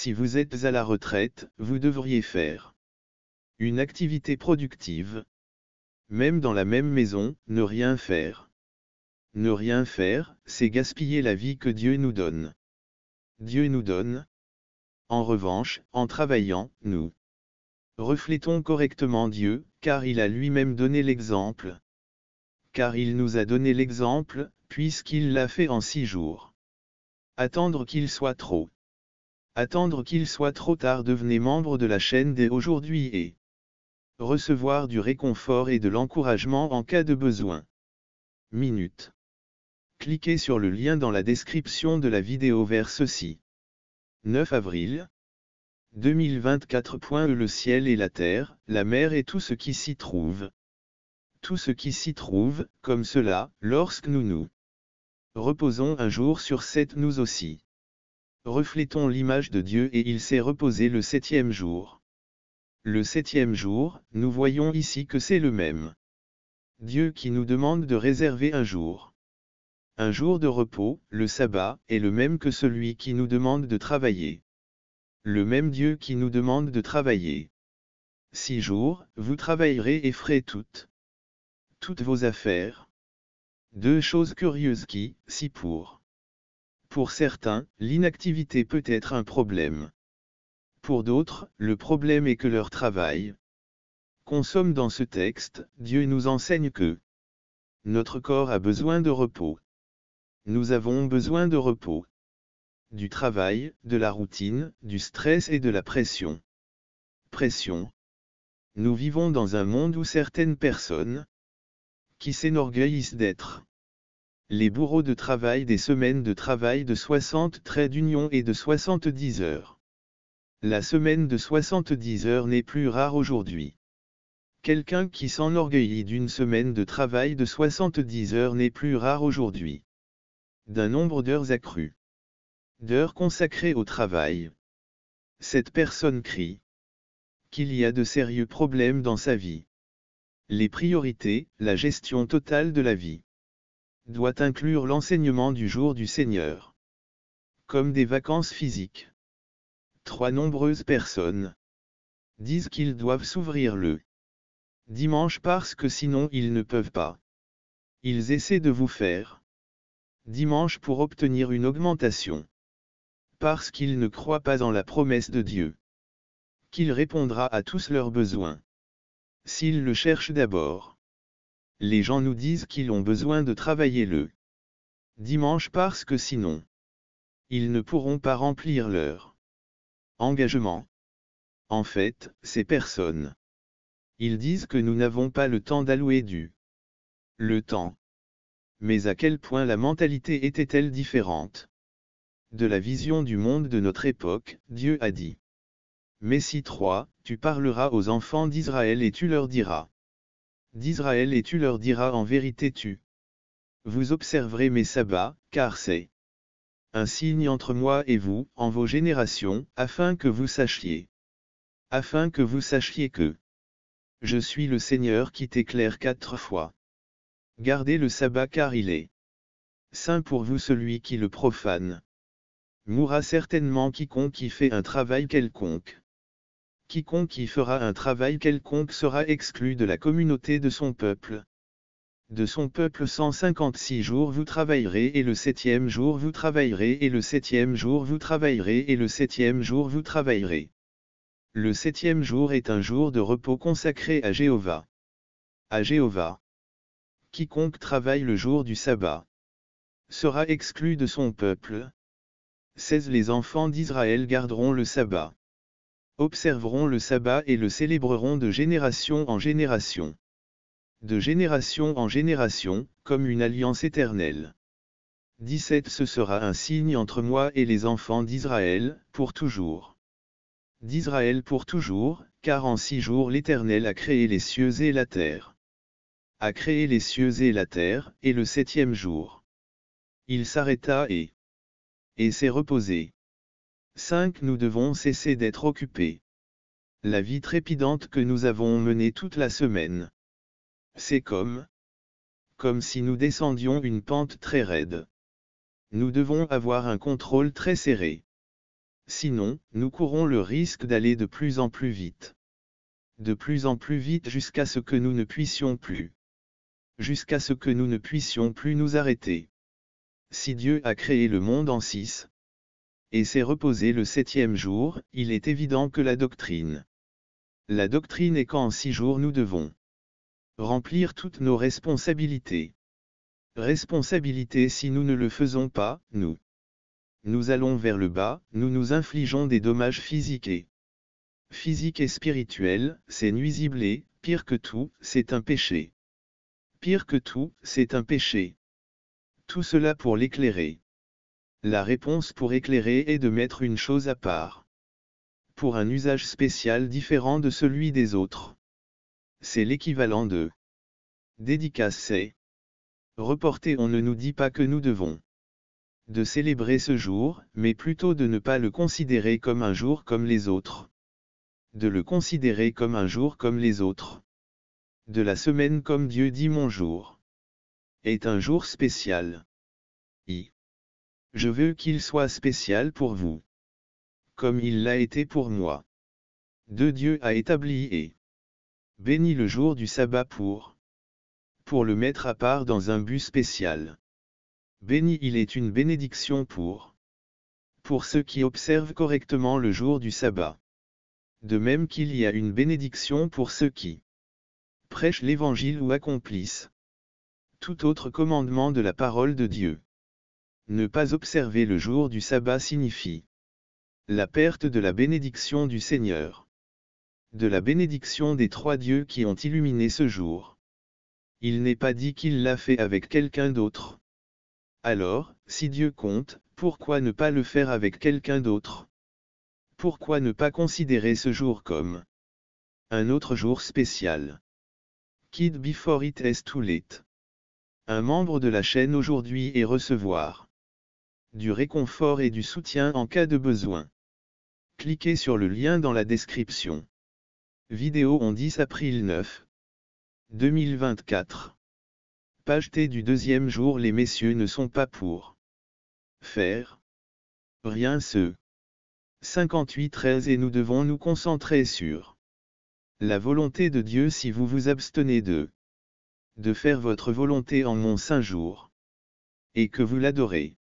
Si vous êtes à la retraite, vous devriez faire une activité productive. Même dans la même maison, ne rien faire. Ne rien faire, c'est gaspiller la vie que Dieu nous donne. Dieu nous donne. En revanche, en travaillant, nous reflétons correctement Dieu, car il a lui-même donné l'exemple. Car il nous a donné l'exemple, puisqu'il l'a fait en 6 jours. Attendre qu'il soit trop. Attendre qu'il soit trop tard. Devenez membre de la chaîne dès aujourd'hui et recevoir du réconfort et de l'encouragement en cas de besoin. Minute. Cliquez sur le lien dans la description de la vidéo vers ceci. 9 avril 2024. Le ciel et la terre, la mer et tout ce qui s'y trouve. Tout ce qui s'y trouve, comme cela, lorsque nous reposons un jour sur 7, nous aussi reflétons l'image de Dieu et il s'est reposé le 7e jour. Le 7e jour, nous voyons ici que c'est le même Dieu qui nous demande de réserver un jour. Un jour de repos, le sabbat, est le même que celui qui nous demande de travailler. Le même Dieu qui nous demande de travailler. 6 jours, vous travaillerez et ferez toutes vos affaires. 2 choses curieuses qui, si pour certains, l'inactivité peut être un problème. Pour d'autres, le problème est que leur travail consomme. Dans ce texte, Dieu nous enseigne que notre corps a besoin de repos. Nous avons besoin de repos. Du travail, de la routine, du stress et de la pression. Pression. Nous vivons dans un monde où certaines personnes qui s'enorgueillissent d'être les bourreaux de travail, des semaines de travail de 60 traits d'union et de 70 heures. La semaine de 70 heures n'est plus rare aujourd'hui. Quelqu'un qui s'enorgueillit d'une semaine de travail de 70 heures n'est plus rare aujourd'hui. D'un nombre d'heures accru. D'heures consacrées au travail. Cette personne crie qu'il y a de sérieux problèmes dans sa vie. Les priorités, la gestion totale de la vie, doit inclure l'enseignement du jour du Seigneur. Comme des vacances physiques. 3 nombreuses personnes disent qu'ils doivent s'ouvrir le dimanche parce que sinon ils ne peuvent pas. Ils essaient de vous faire dimanche pour obtenir une augmentation. Parce qu'ils ne croient pas en la promesse de Dieu qu'il répondra à tous leurs besoins. S'ils le cherchent d'abord. Les gens nous disent qu'ils ont besoin de travailler le dimanche parce que sinon, ils ne pourront pas remplir leur engagement. En fait, ces personnes, ils disent que nous n'avons pas le temps d'allouer le temps. Mais à quel point la mentalité était-elle différente de la vision du monde de notre époque? Dieu a dit. Messie 3, tu parleras aux enfants d'Israël et tu leur diras. D'Israël et tu leur diras en vérité vous observerez mes sabbats, car c'est un signe entre moi et vous, en vos générations, afin que vous sachiez que je suis le Seigneur qui t'éclaire 4 fois. Gardez le sabbat car il est saint pour vous. Celui qui le profane mourra certainement. Quiconque y fait un travail quelconque. Quiconque y fera un travail quelconque sera exclu de la communauté de son peuple. De son peuple 156 jours vous travaillerez et le 7e jour vous travaillerez et le 7e jour vous travaillerez et le 7e jour vous travaillerez. Le 7e jour est un jour de repos consacré à Jéhovah. À Jéhovah. Quiconque travaille le jour du sabbat sera exclu de son peuple. 16 Les enfants d'Israël garderont le sabbat. Observeront le sabbat et le célébreront de génération en génération. De génération en génération, comme une alliance éternelle. 17 Ce sera un signe entre moi et les enfants d'Israël, pour toujours. D'Israël pour toujours, car en 6 jours l'Éternel a créé les cieux et la terre. A créé les cieux et la terre, et le 7e jour. Il s'arrêta et s'est reposé. 5 Nous devons cesser d'être occupés. La vie trépidante que nous avons menée toute la semaine. C'est comme si nous descendions une pente très raide. Nous devons avoir un contrôle très serré. Sinon, nous courons le risque d'aller de plus en plus vite. De plus en plus vite jusqu'à ce que nous ne puissions plus. Jusqu'à ce que nous ne puissions plus nous arrêter. Si Dieu a créé le monde en 6, et s'est reposé le 7e jour, il est évident que la doctrine est qu'en 6 jours nous devons remplir toutes nos responsabilités. Responsabilités si nous ne le faisons pas, nous allons vers le bas, nous nous infligeons des dommages physiques et spirituels, c'est nuisible et, pire que tout, c'est un péché. Pire que tout, c'est un péché. Tout cela pour l'éclairer. La réponse pour éclairer est de mettre une chose à part. Pour un usage spécial différent de celui des autres. C'est l'équivalent de dédicace, c'est reporter. On ne nous dit pas que nous devons de célébrer ce jour, mais plutôt de ne pas le considérer comme un jour comme les autres. De le considérer comme un jour comme les autres. De la semaine comme Dieu dit mon jour est un jour spécial. Je veux qu'il soit spécial pour vous. Comme il l'a été pour moi. Dieu a établi et béni le jour du sabbat pour le mettre à part dans un but spécial. Béni il est une bénédiction pour ceux qui observent correctement le jour du sabbat. De même qu'il y a une bénédiction pour ceux qui prêchent l'évangile ou accomplissent tout autre commandement de la parole de Dieu. Ne pas observer le jour du sabbat signifie la perte de la bénédiction du Seigneur. De la bénédiction des 3 dieux qui ont illuminé ce jour. Il n'est pas dit qu'il l'a fait avec quelqu'un d'autre. Alors, si Dieu compte, pourquoi ne pas le faire avec quelqu'un d'autre? Pourquoi ne pas considérer ce jour comme un autre jour spécial? Kid before it is too late. Un membre de la chaîne aujourd'hui et recevoir du réconfort et du soutien en cas de besoin. Cliquez sur le lien dans la description. Vidéo en 10 avril 9. 2024. Page T du 2e jour. Les messieurs ne sont pas pour faire rien ce 58-13 et nous devons nous concentrer sur la volonté de Dieu si vous vous abstenez de faire votre volonté en mon saint jour. Et que vous l'adorez.